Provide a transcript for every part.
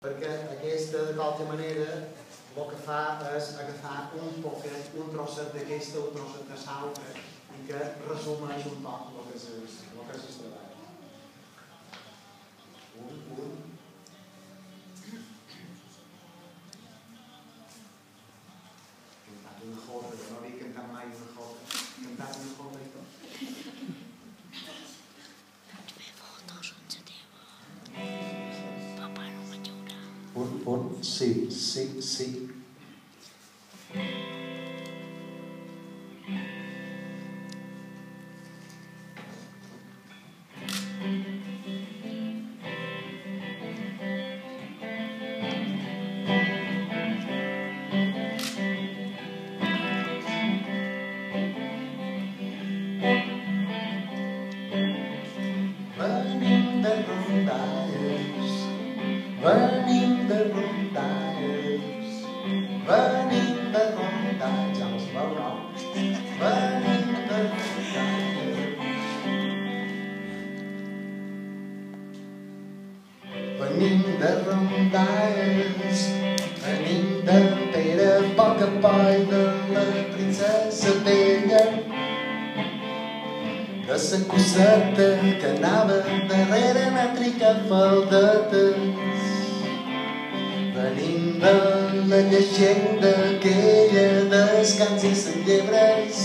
perquè aquesta, de qualque manera, el que fa és agafar un poquet, un trosset d'aquesta, un trosset de l'altra, i que resumeix un poc el que és el treball. Cantat una jota, jo no havia cantat mai una jota. Cantat una jota i tot. Sí, sí, sí. Venim de rondalles, venim de rondalles, venim de rondalles, ja no es veu, no? Venim de rondalles. Venim de rondalles, venim de Pere Pocapoll, de la princesa Bella, de sa coseta que anava darrere una trica faldetes. Venim de la llegenda aquella dels cants i les llebres,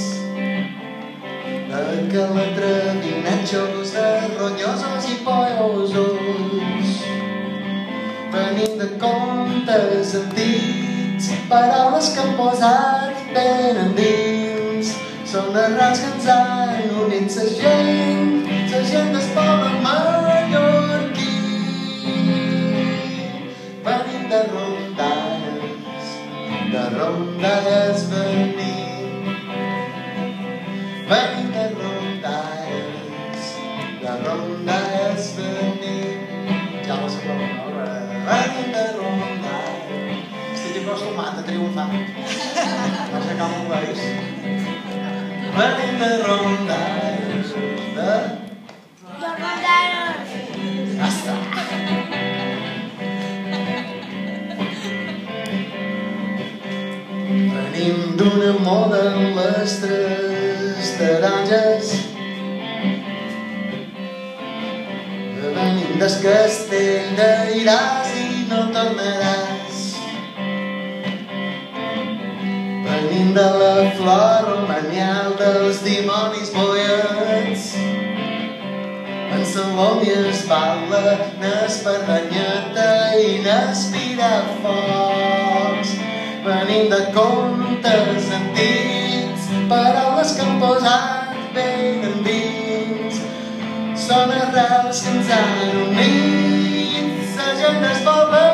de calatrevinatxos, de ronyosos i poesos. Venim de contes antics, paraules que han posat ben endins. Són arrels que ens han unit la gent del poble mallorquí. Venim de rondalles venim. Venim de rondalles venim. Ja ho sabeu, no? Venim de rondalles. Estic acostumat a triomfar. No sé com ho veus. Venim de rondalles, de rondalles. Ja està. Venim d'una moda amb les tres taronges. Venim del castell d'Iràs i no tornaràs. Venim de la flor romanial dels dimonis poets. En Salom i es balla, n'esparranyeta i n'espira focs. Venim de contes antics, paraules que han posat ben endins. Són arrels que ens han unit, la gent del poble